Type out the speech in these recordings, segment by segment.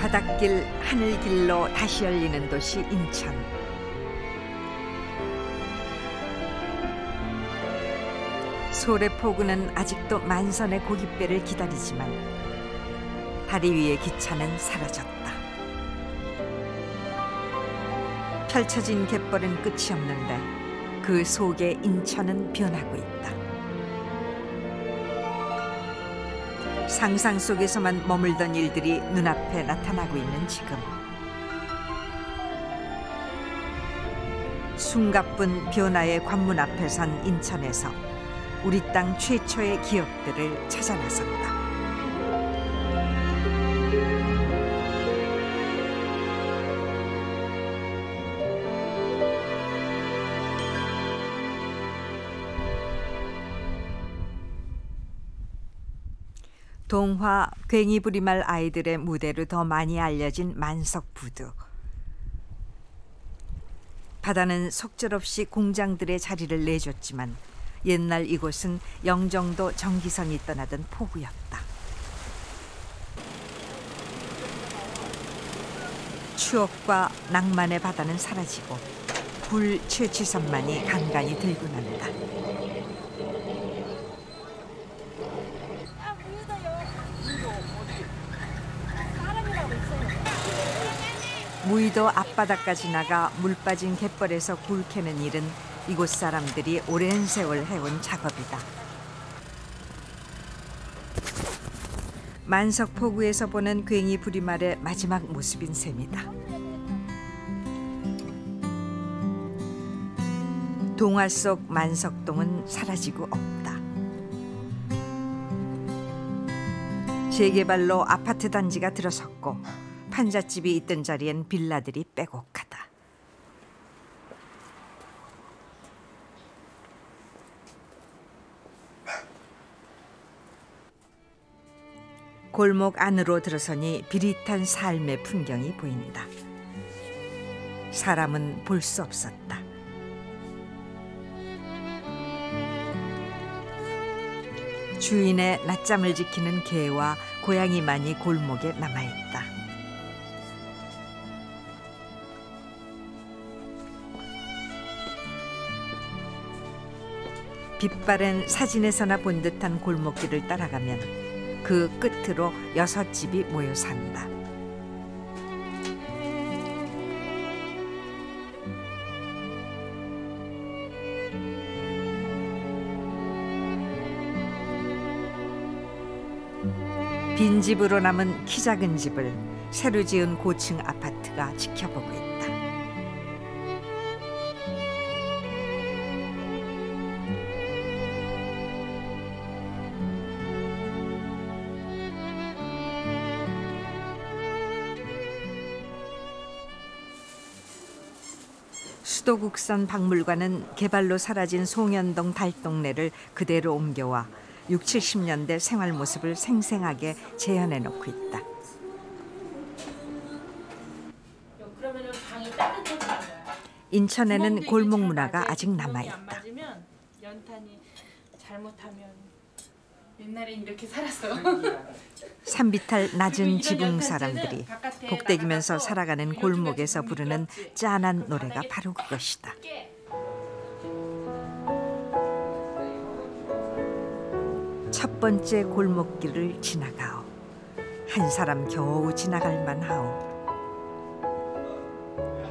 바닷길 하늘길로 다시 열리는 도시 인천. 소래포구는 아직도 만선의 고깃배를 기다리지만 다리 위의 기차는 사라졌다. 펼쳐진 갯벌은 끝이 없는데 그 속에 인천은 변하고 있다. 상상 속에서만 머물던 일들이 눈앞에 나타나고 있는 지금. 숨가쁜 변화의 관문 앞에 선 인천에서 우리 땅 최초의 기억들을 찾아 나섰다. 동화 괭이부리말 아이들의 무대로 더 많이 알려진 만석부두. 바다는 속절없이 공장들의 자리를 내줬지만 옛날 이곳은 영종도 정기선이 떠나던 포구였다. 추억과 낭만의 바다는 사라지고 굴 최치선만이 간간히 들고 난다. 무의도 앞바다까지 나가 물 빠진 갯벌에서 굴 캐는 일은 이곳 사람들이 오랜 세월 해온 작업이다. 만석포구에서 보는 괭이부리말의 마지막 모습인 셈이다. 동화 속 만석동은 사라지고 없다. 재개발로 아파트 단지가 들어섰고 판잣집이 있던 자리엔 빌라들이 빼곡하다. 골목 안으로 들어서니 비릿한 삶의 풍경이 보인다. 사람은 볼 수 없었다. 주인의 낮잠을 지키는 개와 고양이만이 골목에 남아있다. 빛바랜 사진에서나 본 듯한 골목길을 따라가면 그 끝으로 6집이 모여 산다. 빈집으로 남은 키 작은 집을 새로 지은 고층 아파트가 지켜보고 있다. 수도국선 박물관은 개발로 사라진 송현동 달동네를 그대로 옮겨와 60, 70년대 생활 모습을 생생하게 재현해 놓고 있다. 인천에는 골목 문화가 아직 남아있다. 연탄이 잘못하면 옛날엔 이렇게 살았어. 산비탈 낮은 지붕 사람들이 복대기면서 살아가는 골목에서 부르는 짠한 노래가 바로 그것이다. 첫 번째 골목길을 지나가오. 한 사람 겨우 지나갈 만하오.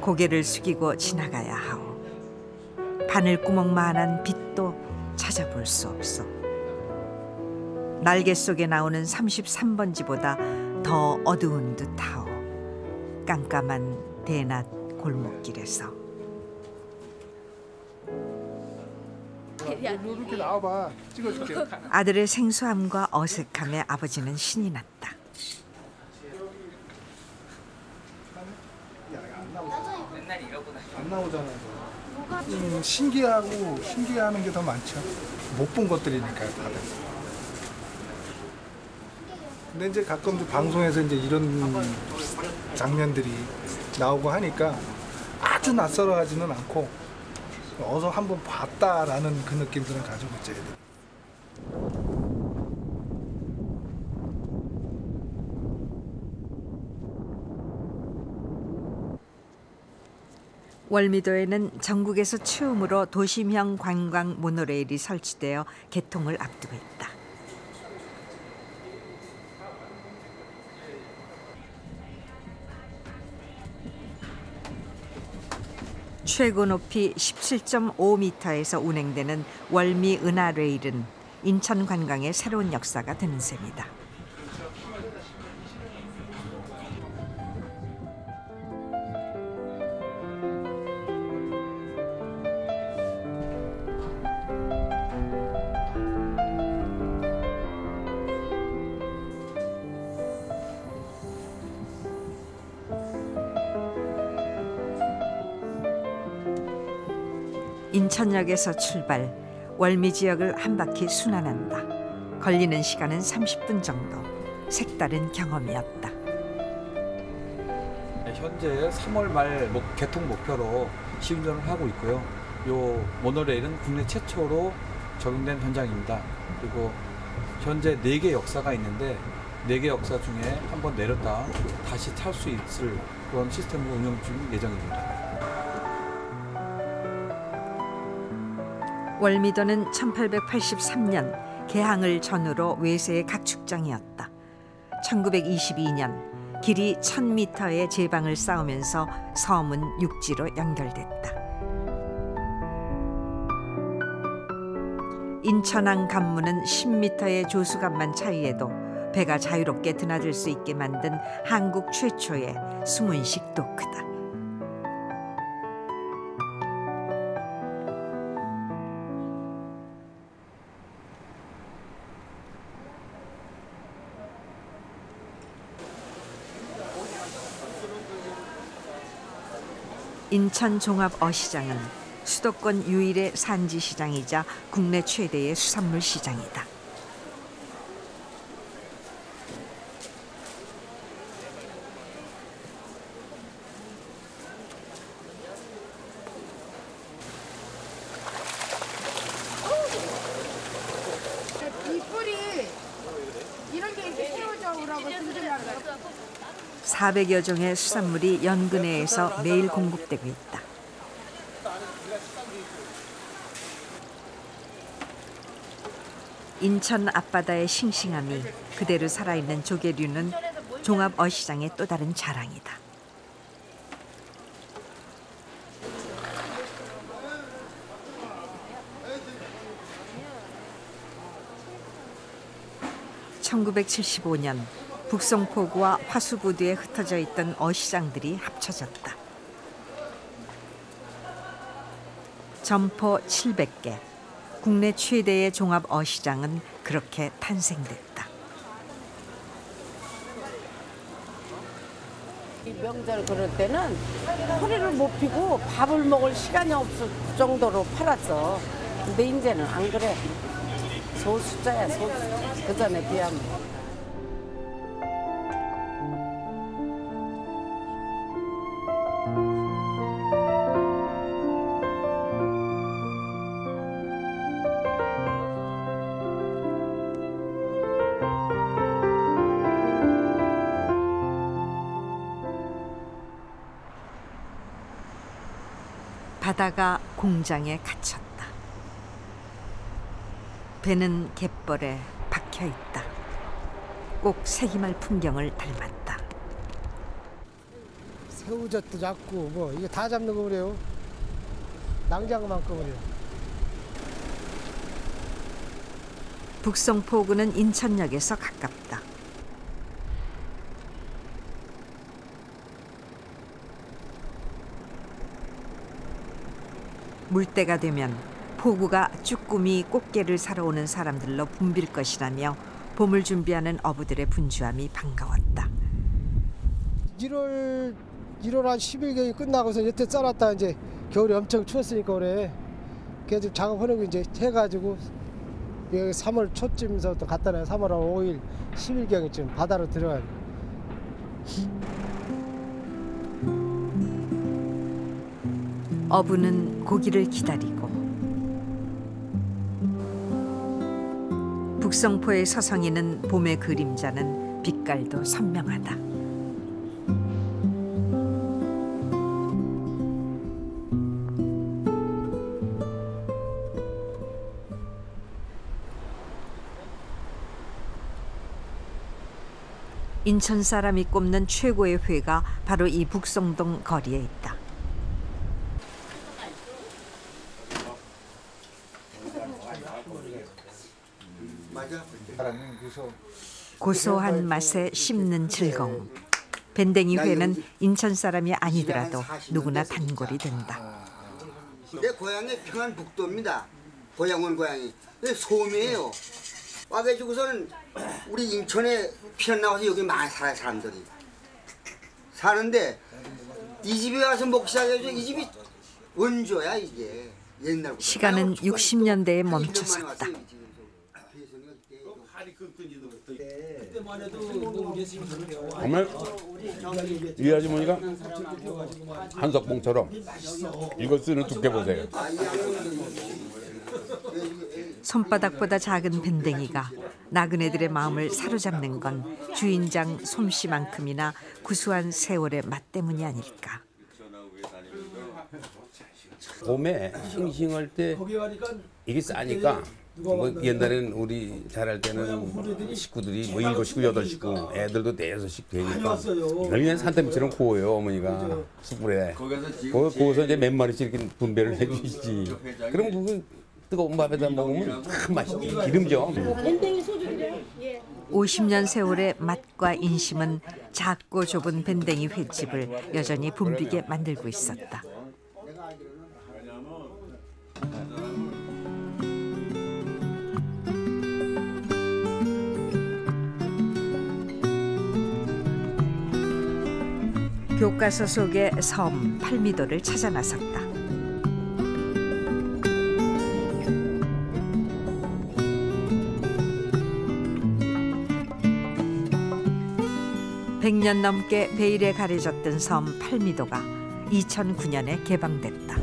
고개를 숙이고 지나가야 하오. 바늘구멍만한 빛도 찾아볼 수 없어. 날개 속에 나오는 33번지보다 더 어두운 듯하오. 깜깜한 대낮 골목길에서. 이렇게 나와봐. 찍어줄게. 아들의 생소함과 어색함에 아버지는 신이 났다. 안 나오잖아. 신기하고 신기해하는 게 더 많죠. 못 본 것들이니까요, 다들. 근데 이제 가끔 좀 방송에서 이제 이런 장면들이 나오고 하니까 아주 낯설어하지는 않고 어서 한번 봤다라는 그 느낌들은 가지고 있어야 돼. 월미도에는 전국에서 처음으로 도심형 관광 모노레일이 설치되어 개통을 앞두고 있다. 최고 높이 17.5m에서 운행되는 월미 은하레일은 인천 관광의 새로운 역사가 되는 셈이다. 인천역에서 출발, 월미 지역을 한 바퀴 순환한다. 걸리는 시간은 30분 정도. 색다른 경험이었다. 현재 3월 말 개통 목표로 시운전을 하고 있고요. 요 모노레일은 국내 최초로 적용된 현장입니다. 그리고 현재 4개 역사가 있는데 4개 역사 중에 한번 내렸다 다시 탈 수 있을 그런 시스템을 운영 중 예정입니다. 월미도는 1883년 개항을 전후로 외세의 각축장이었다. 1922년 길이 1000m의 제방을 쌓으면서 섬은 육지로 연결됐다. 인천항 관문은 10m의 조수간만 차이에도 배가 자유롭게 드나들 수 있게 만든 한국 최초의 수문식 도크다. 인천 종합어시장은 수도권 유일의 산지시장이자 국내 최대의 수산물 시장이다. 이 뿔이 이런 게 이렇게 세워져 오라고 들으려고 400여 종의 수산물이 연근해에서 매일 공급되고 있다. 인천 앞바다의 싱싱함이 그대로 살아있는 조개류는 종합어시장의 또 다른 자랑이다. (1975년) 북송포구와 화수구두에 흩어져 있던 어시장들이 합쳐졌다. 점포 700개, 국내 최대의 종합 어시장은 그렇게 탄생됐다. 이 명절 그럴 때는 허리를 못 펴고 밥을 먹을 시간이 없을 정도로 팔았어. 근데 이제는 안 그래. 소수자야, 소수자. 그 전에 비하면. 바다가 공장에 갇혔다. 배는 갯벌에 박혀있다. 꼭 세기말 풍경을 닮았다. 새우젓도 잡고 뭐 이거 다 잡는 거 그래요. 낭장만큼은요. 북송포구는 인천역에서 가깝다. 물때가 되면 포구가 쭈꾸미, 꽃게를 사러 오는 사람들로 붐빌 것이라며 봄을 준비하는 어부들의 분주함이 반가웠다. 1월 한 10일경이 끝나고서 여태 썰었다 이제 겨울이 엄청 추웠으니까 그래. 그래서 작업하는 거 이제 해가지고 여기 3월 초쯤부터 갖다 놔요. 3월 5일, 10일경이쯤 바다로 들어가요. 어부는 고기를 기다리고 북성포의 서성이는 봄의 그림자는 빛깔도 선명하다. 인천 사람이 꼽는 최고의 회가 바로 이 북송동 거리에 있다. 고소한 맛에 씹는 즐거움. 밴댕이 회는 인천 사람이 아니더라도 누구나 단골이 된다. 내 고향이 평안북도입니다. 고향은 고향이. 소음이에요. 와가지고서는 우리 인천에 피어나와서 여기 많이 살아요, 사람들이. 사는데 이 집에 와서 먹기 시작해서 이 집이 원조야, 이게. 옛날부터. 시간은 60년대에 멈춰섰다. 정말 이 아주머니가 한석봉처럼 이거 쓰는 두께 보세요. 손바닥보다 작은 밴댕이가 나그네들의 마음을 사로잡는 건 주인장 솜씨만큼이나 구수한 세월의 맛 때문이 아닐까. 봄에 싱싱할 때 이게 싸니까 뭐 옛날에는 우리 자랄 때는 식구들이 뭐 7 식구, 8 식구, 애들도 4-6씩 되니까 이걸 그냥 산더미처럼 구워요, 어머니가 숯불에. 구워서 이제 몇 마리씩 이렇게 분배를 해주시지. 그럼 그거 뜨거운 밥에다 먹으면 참 맛있지. 기름져. 50년 세월의 맛과 인심은 작고 좁은 밴댕이 횟집을 여전히 붐비게 만들고 있었다. 교과서 속의 섬 팔미도를 찾아 나섰다. (100년) 넘게 베일에 가려졌던 섬 팔미도가 2009년에 개방됐다.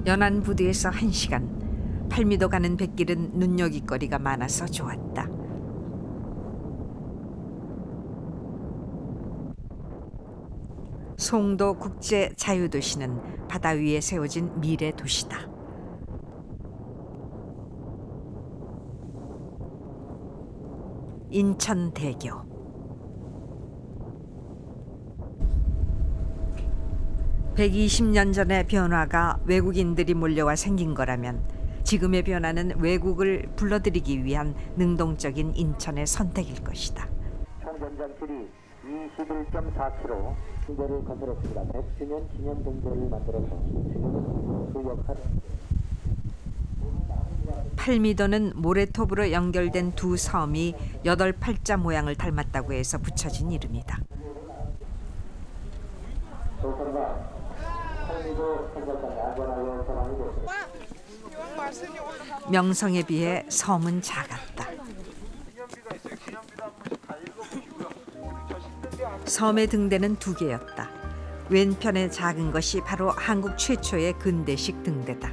연안부두에서 1시간, 팔미도 가는 뱃길은 눈여깃거리가 많아서 좋았다. 송도 국제 자유도시는 바다 위에 세워진 미래 도시다. 인천대교. (120년) 전의 변화가 외국인들이 몰려와 생긴 거라면 지금의 변화는 외국을 불러들이기 위한 능동적인 인천의 선택일 것이다. 총 전장距리 21.4km 등대를 건설했습니다. 100주년 기념 등대를 만들어서 지금은 그 역할을. 팔미도는 모래톱으로 연결된 두 섬이 8팔자 모양을 닮았다고 해서 붙여진 이름이다. 명성에 비해 섬은 작았다. 섬의 등대는 2개였다. 왼편의 작은 것이 바로 한국 최초의 근대식 등대다.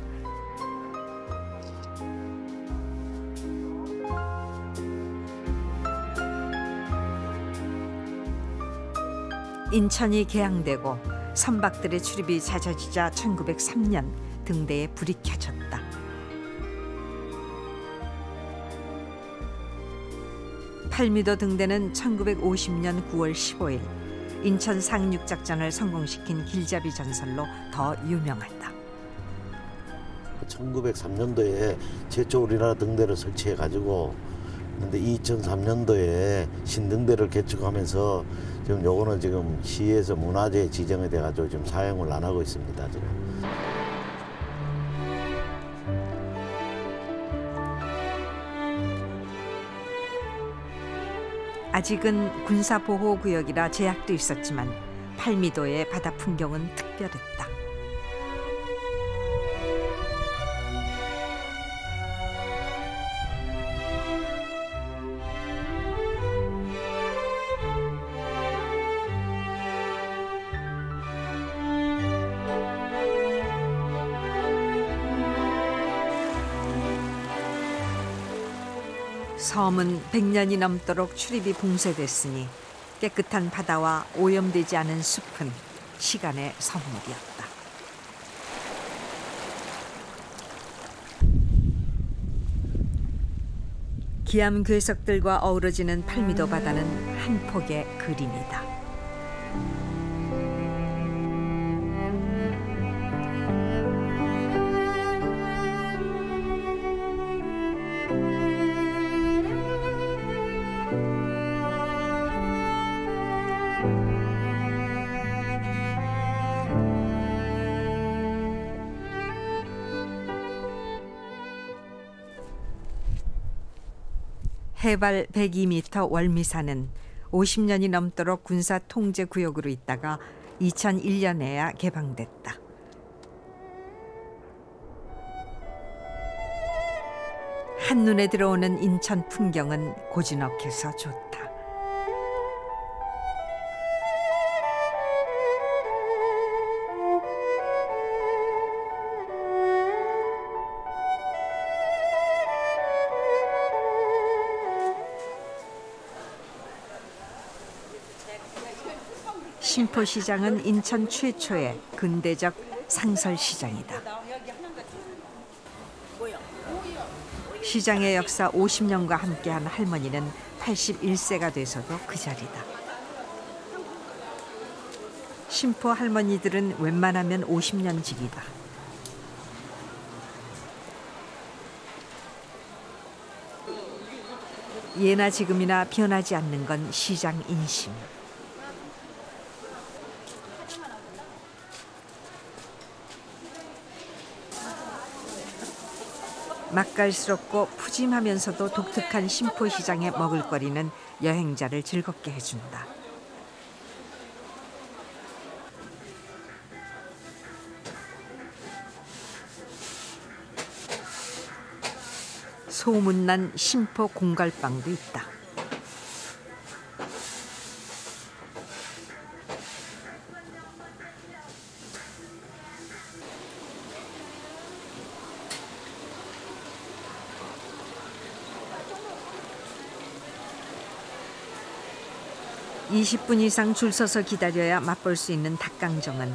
인천이 개항되고 선박들의 출입이 잦아지자 1903년 등대에 불이 켜졌다. 팔미도 등대는 1950년 9월 15일 인천 상륙작전을 성공시킨 길잡이 전설로 더 유명하다. 1903년도에 최초 우리나라 등대를 설치해가지고 근데 2003년도에 신등대를 개축하면서 지금 요거는 지금 시에서 문화재 지정이 돼가지고 지금 사용을 안 하고 있습니다. 지금. 아직은 군사보호구역이라 제약도 있었지만 팔미도의 바다 풍경은 특별했다. 섬은 100년이 넘도록 출입이 봉쇄됐으니 깨끗한 바다와 오염되지 않은 숲은 시간의 선물이었다. 기암 괴석들과 어우러지는 팔미도 바다는 한 폭의 그림이다. 해발 102m 월미산은 50년이 넘도록 군사 통제 구역으로 있다가 2001년에야 개방됐다. 한눈에 들어오는 인천 풍경은 고즈넉해서 좋다. 신포시장은 인천 최초의 근대적 상설시장이다. 시장의 역사 50년과 함께한 할머니는 81세가 돼서도 그 자리다. 신포 할머니들은 웬만하면 50년 지기다. 예나 지금이나 변하지 않는 건 시장 인심. 맛깔스럽고 푸짐하면서도 독특한 신포시장의 먹을거리는 여행자를 즐겁게 해준다. 소문난 신포 공갈빵도 있다. (20분) 이상 줄 서서 기다려야 맛볼 수 있는 닭강정은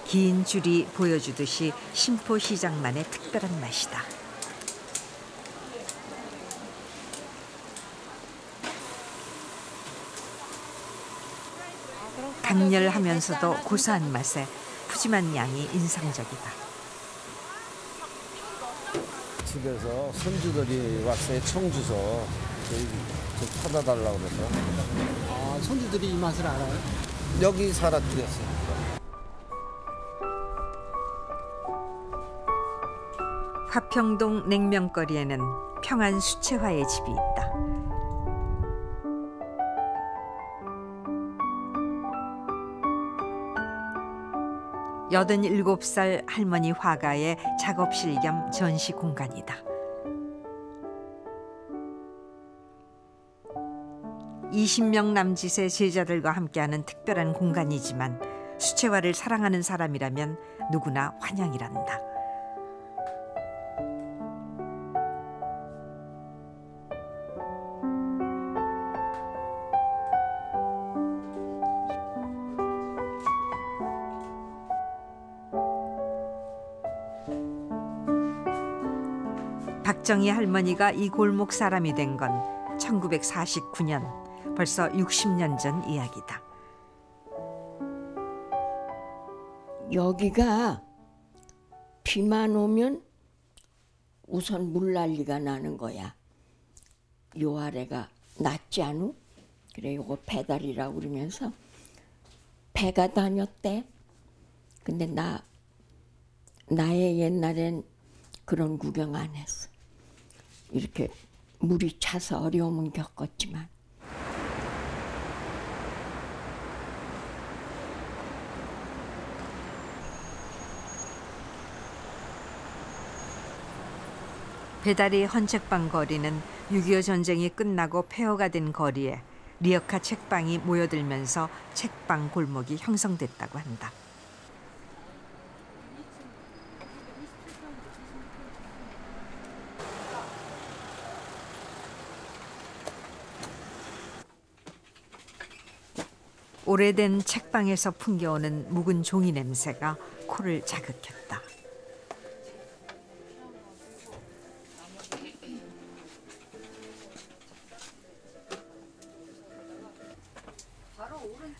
긴 줄이 보여주듯이 신포시장만의 특별한 맛이다. 강렬하면서도 고소한 맛에 푸짐한 양이 인상적이다. 집에서 손주들이 왔어요. 청주서 저희 사다 달라고 그래서. 아, 손주들이 이 맛을 알아요? 여기 살아드렸어요. 화평동 냉면거리에는 평안 수채화의 집이 있다. 여든일곱 살 할머니 화가의 작업실 겸 전시 공간이다. 20명 남짓의 제자들과 함께하는 특별한 공간이지만 수채화를 사랑하는 사람이라면 누구나 환영이란다. 박정희 할머니가 이 골목 사람이 된 건 1949년, 벌써 60년 전 이야기다. 여기가 비만 오면 우선 물난리가 나는 거야. 요 아래가 낮지 않우? 그래, 요거 배달이라고 그러면서 배가 다녔대. 근데 나의 옛날엔 그런 구경 안 했어. 이렇게 물이 차서 어려움은 겪었지만. 배달이 헌책방 거리는 6.25 전쟁이 끝나고 폐허가 된 거리에 리어카 책방이 모여들면서 책방 골목이 형성됐다고 한다. 오래된 책방에서 풍겨오는 묵은 종이 냄새가 코를 자극했다.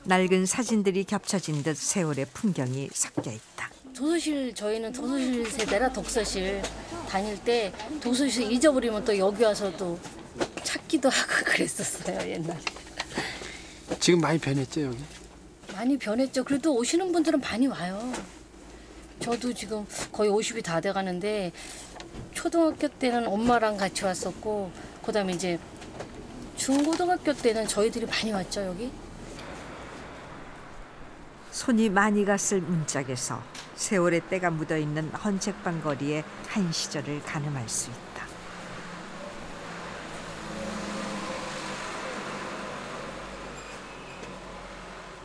낡은 사진들이 겹쳐진 듯 세월의 풍경이 섞여 있다. 도서실, 저희는 도서실 세대라 독서실 다닐 때 도서실 잊어버리면 또 여기 와서 또 찾기도 하고 그랬었어요, 옛날에. 지금 많이 변했죠, 여기? 많이 변했죠. 그래도 오시는 분들은 많이 와요. 저도 지금 거의 50이 다 돼가는데 초등학교 때는 엄마랑 같이 왔었고 그다음에 이제 중고등학교 때는 저희들이 많이 왔죠, 여기. 손이 많이 갔을 문짝에서 세월의 때가 묻어있는 헌책방 거리의 한 시절을 가늠할 수 있다.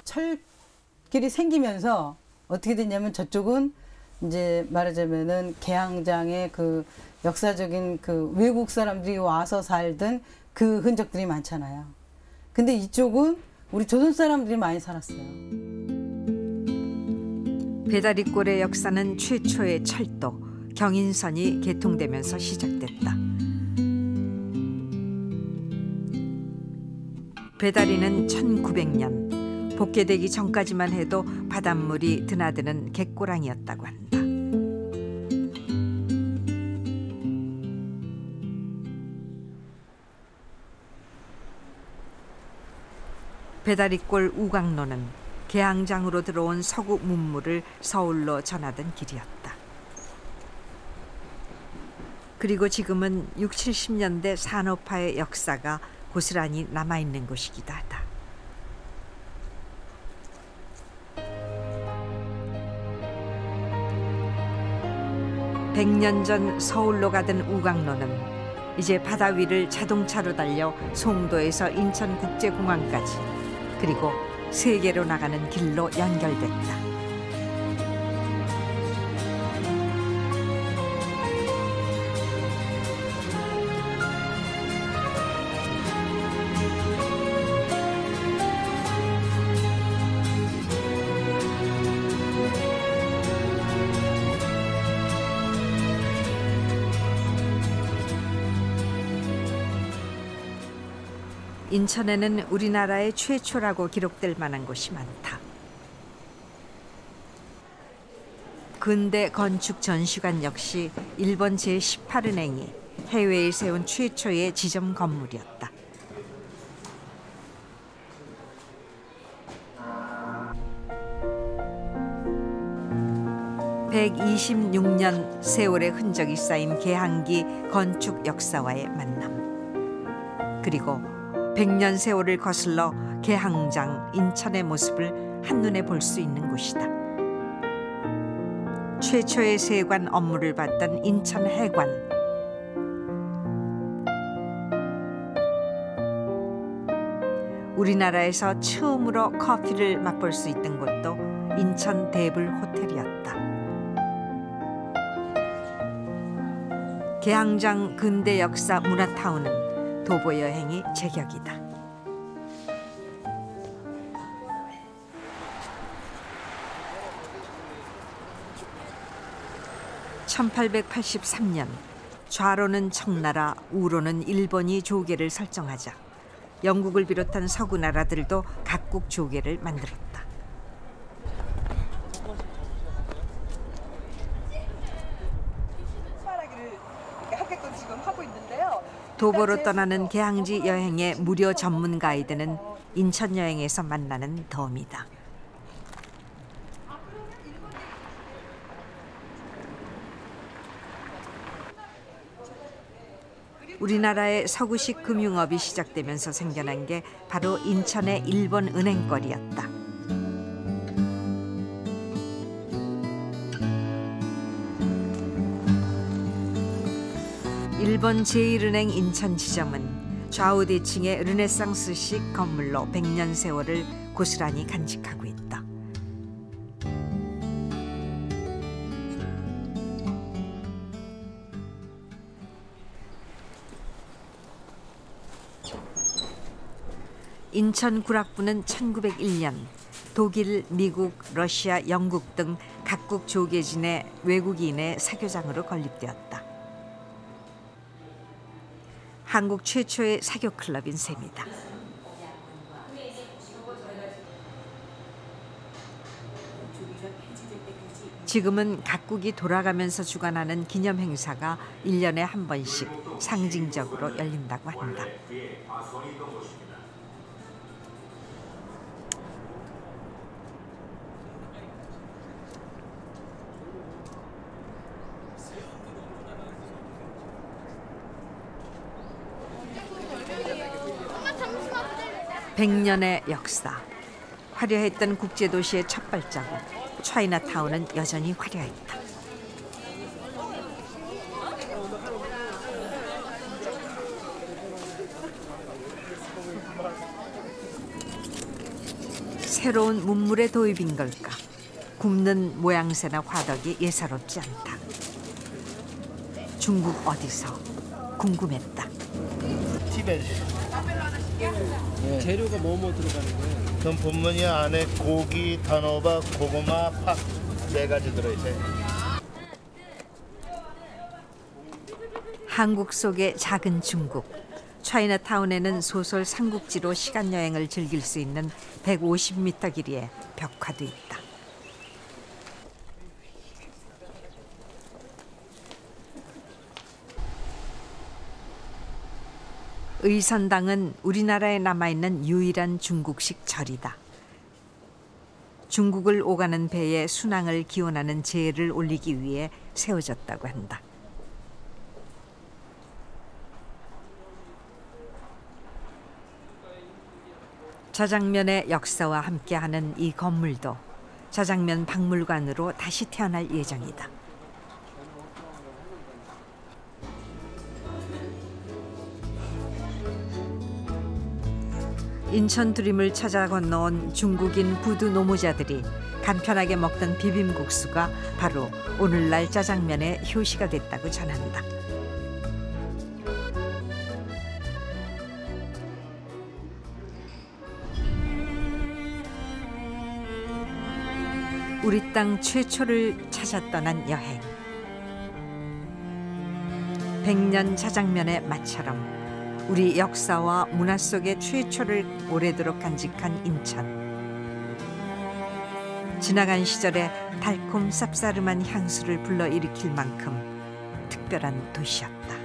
철길이 생기면서 어떻게 됐냐면 저쪽은 이제 말하자면은 개항장의 그 역사적인 그 외국 사람들이 와서 살던 그 흔적들이 많잖아요. 근데 이쪽은 우리 조선 사람들이 많이 살았어요. 배다리꼴의 역사는 최초의 철도 경인선이 개통되면서 시작됐다. 배다리는 1900년 복개되기 전까지만 해도 바닷물이 드나드는 갯고랑이었다고 한다. 배다리꼴 우강로는 개항장으로 들어온 서구 문물을 서울로 전하던 길이었다. 그리고 지금은 60, 70년대 산업화의 역사가 고스란히 남아있는 곳이기도 하다. (100년) 전 서울로 가던 우강로는 이제 바다 위를 자동차로 달려 송도에서 인천국제공항까지 그리고 세계로 나가는 길로 연결됐다. 인천에는 우리나라의 최초라고 기록될 만한 곳이 많다. 근대 건축 전시관 역시 일본 제18은행이 해외에 세운 최초의 지점 건물이었다. (126년) 세월의 흔적이 쌓인 개항기 건축 역사와의 만남. 그리고 100년 세월을 거슬러 개항장 인천의 모습을 한눈에 볼 수 있는 곳이다. 최초의 세관 업무를 받던 인천해관. 우리나라에서 처음으로 커피를 맛볼 수 있던 곳도 인천 대불 호텔이었다. 개항장 근대 역사 문화타운은 도보 여행이 제격이다. (1883년) 좌로는 청나라, 우로는 일본이 조계를 설정하자 영국을 비롯한 서구 나라들도 각국 조계를 만들었다. 도보로 떠나는 개항지 여행의 무료 전문 가이드는 인천 여행에서 만나는 덤이다. 우리나라의 서구식 금융업이 시작되면서 생겨난 게 바로 인천의 일본 은행거리였다. 일본 제1은행 인천 지점은 좌우 대칭의 르네상스식 건물로 100년 세월을 고스란히 간직하고 있다. 인천 구락부는 1901년 독일, 미국, 러시아, 영국 등 각국 조계진의 외국인의 사교장으로 건립되었다. 한국 최초의 사교 클럽인 셈이다. 지금은 각국이 돌아가면서 주관하는 기념 행사가 1년에 한 번씩 상징적으로 열린다고 한다. (100년의) 역사. 화려했던 국제도시의 첫 발자국. 차이나타운은 여전히 화려했다. 새로운 문물의 도입인 걸까? 굽는 모양새나 화덕이 예사롭지 않다. 중국 어디서? 궁금했다. 티벳. 재료가 뭐 들어가는 거예요? 그럼 본문이 안에 고기, 단호박, 고구마, 팥 4가지 들어있어요. 한국 속의 작은 중국. 차이나타운에는 소설 삼국지로 시간여행을 즐길 수 있는 150m 길이의 벽화도 있다. 의선당은 우리나라에 남아있는 유일한 중국식 절이다. 중국을 오가는 배의 순항을 기원하는 제를 올리기 위해 세워졌다고 한다. 자장면의 역사와 함께하는 이 건물도 자장면 박물관으로 다시 태어날 예정이다. 인천 두림을 찾아 건너온 중국인 부두 노무자들이 간편하게 먹던 비빔국수가 바로 오늘날 짜장면의 효시가 됐다고 전한다. 우리 땅 최초를 찾아 떠난 여행. 100년 자장면의 맛처럼 우리 역사와 문화 속의 최초를 오래도록 간직한 인천. 지나간 시절에 달콤 쌉싸름한 향수를 불러일으킬 만큼 특별한 도시였다.